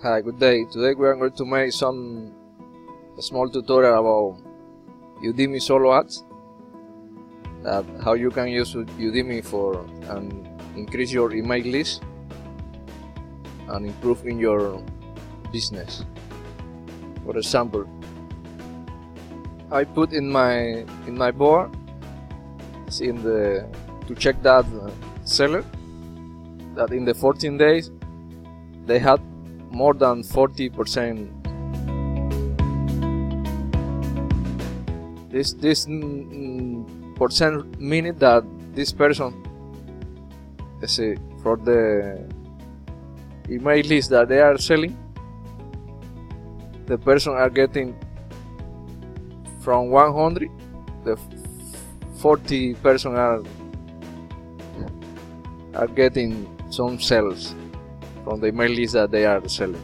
Hi, good day. Today we are going to make some small tutorial about Udimi solo ads, how you can use Udimi for and increase your email list and improve in your business. For example, I put in my board to check that seller that in the 14 days they had more than 40%. This percent means that this person, let's say, for the email list that they are selling, the person are getting from 100, the 40 person are getting some sales from the email list that they are selling.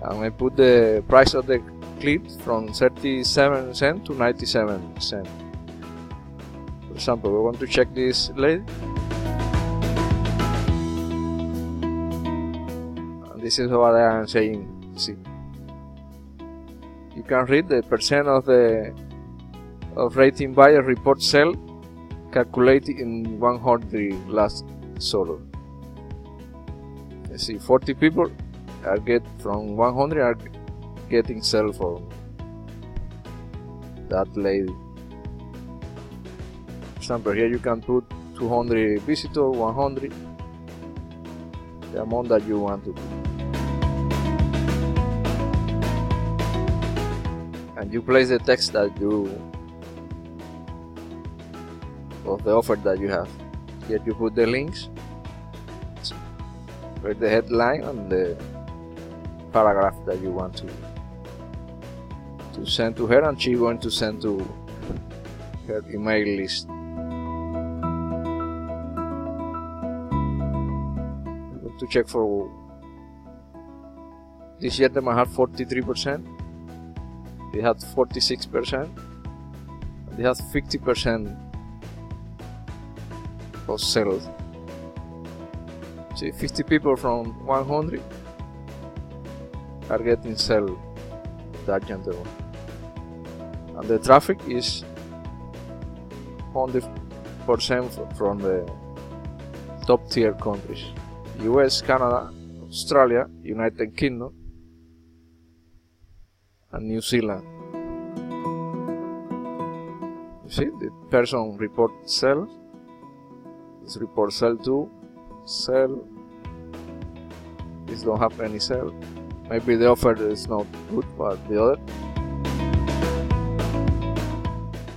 And I put the price of the click from 37 cents to 97 cents. For example, we want to check this lady, and this is what I am saying. See, you can read the percent of rating buyer report sell calculated in 100 last solo. See, 40 people are from 100 are getting sell for that lady. For example, here you can put 200 visitors, 100, the amount that you want to put, and you place the text that of the offer that you have. Here you put the links, with the headline and the paragraph that you want to send to her, and she's going to send to her email list. I'm going to check for this gentleman had 43%, they had 46%, and they had 50% of sales. See, 50 people from 100 are getting sell that gentleman, and the traffic is 100% from the top tier countries: US, Canada, Australia, United Kingdom, and New Zealand. You see, the person report sell, this report sell to sell, this don't have any sell. Maybe the offer is not good, but the other,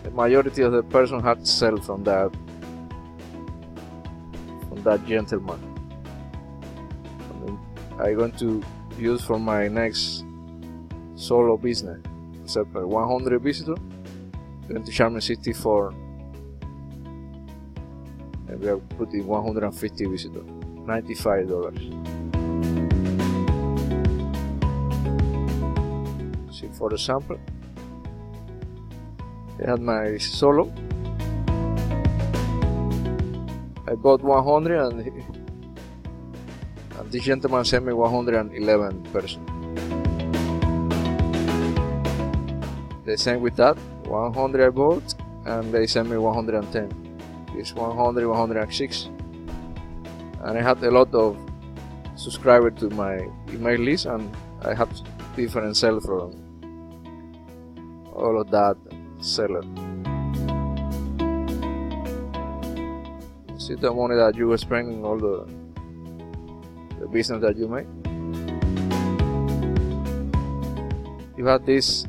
the majority of the person had sell from that gentleman. I'm going to use for my next solo business. Except for 100 visitors, I'm going to charge me 64. And we are putting 150 visitors, $95. See, for example, I had my solo. I bought 100 and this gentleman sent me 111 person. The same with that, 100 I bought and they sent me 110. It's 100, 106, and I had a lot of subscribers to my email list, and I have different sales from all of that seller. See the money that you spend in all the business that you make. You have this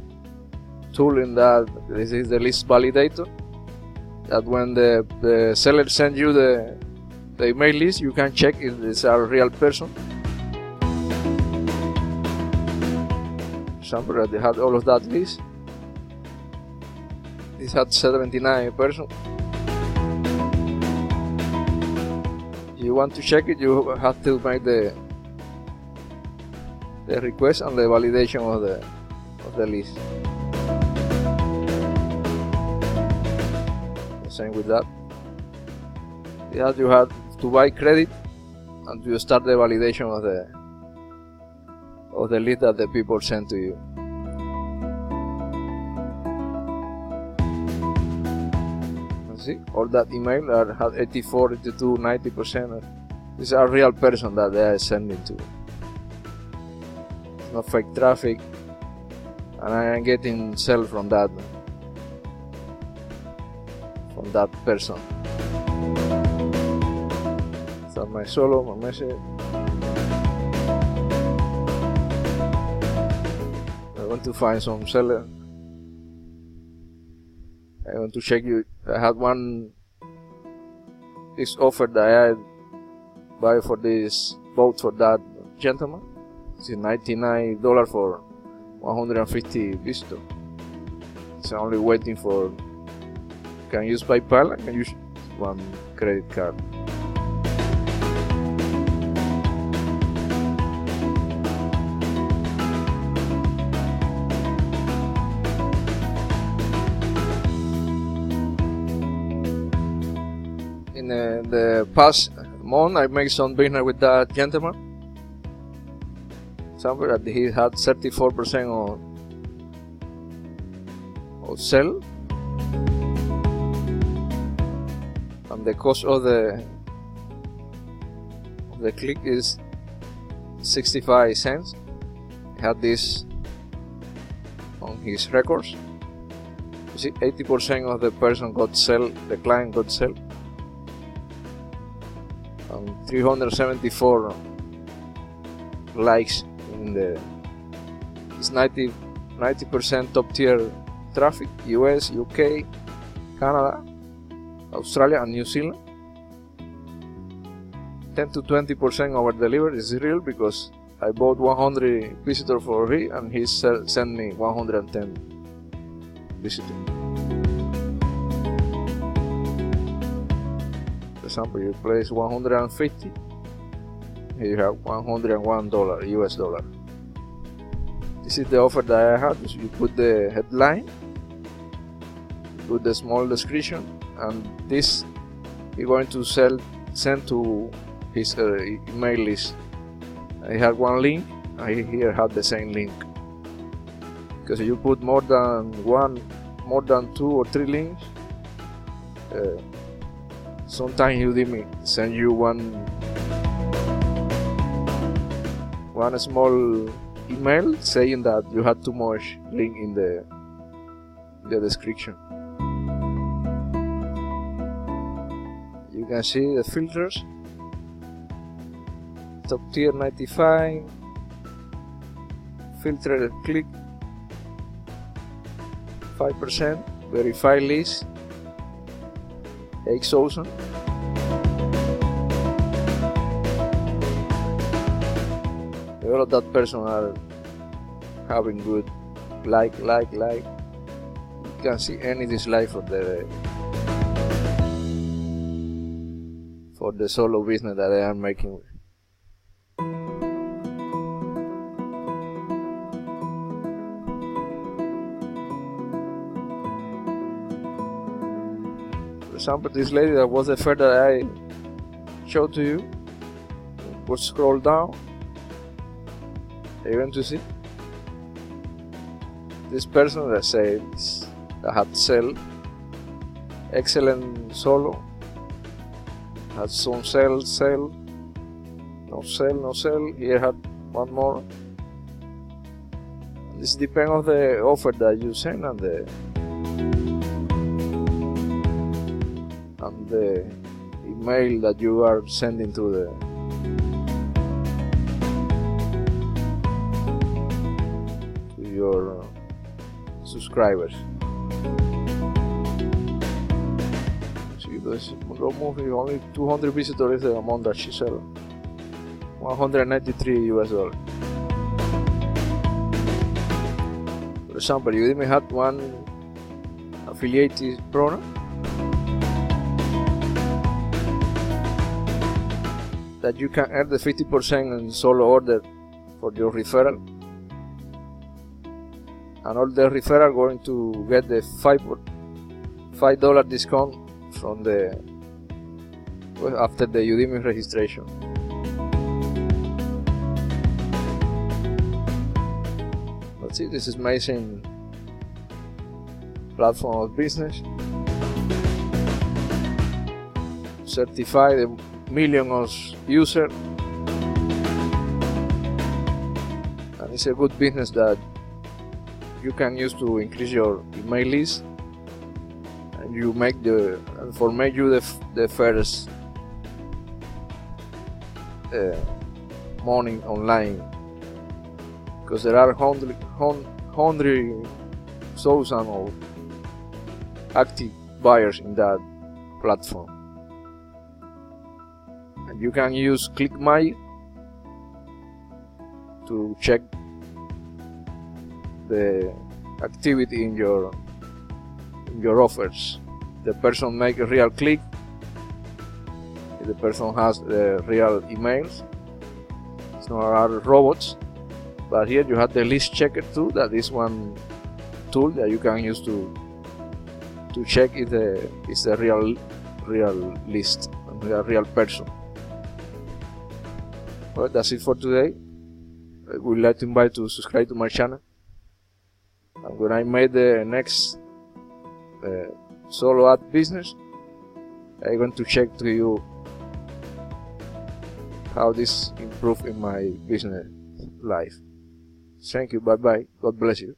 tool in that this is the list validator, that when the seller sends you the email list, you can check if it's a real person. For example, they had all of that list. This had 79 person. If you want to check it, you have to make the request and the validation of the list. Same with that. Yeah, you have to buy credit and you start the validation of the lead that the people send to you. See, all that email had 84, 82, 90%. These are real person that they are sending to. It's not fake traffic, and I am getting sell from that person. So my message. I want to find some seller. I want to check you. I had this offer that I buy for this boat for that gentleman. It's $99 for 150 visitors. It's only waiting for. Can use PayPal and can use one credit card. In the past month, I made some business with that gentleman. Somewhere that he had 34% of sell. And the cost of the click is 65 cents. He had this on his records. You see, 80% of the person got sell, the client got sell, and 374 likes in the. It's 90% top tier traffic. US, UK, Canada, Australia and New Zealand. 10 to 20% of our delivery is real because I bought 100 visitors for free and he sent me 110 visitors. For example, you place 150, here you have $101 US dollar. This is the offer that I had. So you put the headline, put the small description, and this you're going to send to his email list. I had one link, I here had the same link, because you put more than 2 or 3 links, sometimes Udimi send you one small email saying that you had too much link in the description. You can see the filters. Top tier 95, filtered click 5%, verified list 8,000. All of that person are having good like. You can see any dislike for the solo business that I am making. For example, this lady that was the first that I showed to you, would scroll down. Are you going to see? This person that says that had sell, excellent solo, had some sell, no sell, here had one more. This depends on the offer that you send and the email that you are sending to your subscribers. See, this movie only 200 visitors is the amount that she sells. $193 US. For example, Udimi had one affiliate program that you can earn the 50% in solo order for your referral. And all the referral going to get the $5 discount from after the Udimi registration. That's it. This is amazing platform of business. Certified millions of users, and it's a good business that you can use to increase your email list, and you make the first morning online, because there are 100,000 of active buyers in that platform. And you can use ClickMy to check the activity in your offers. The person make a real click, if the person has the real emails. It's not other robots, but here you have the list checker too. That is one tool that you can use to check if it's a real list and a real person. Well, that's it for today. I would like to invite you to subscribe to my channel, and when I make the next solo ad business, I'm going to check to you how this improved in my business life. Thank you. Bye bye. God bless you.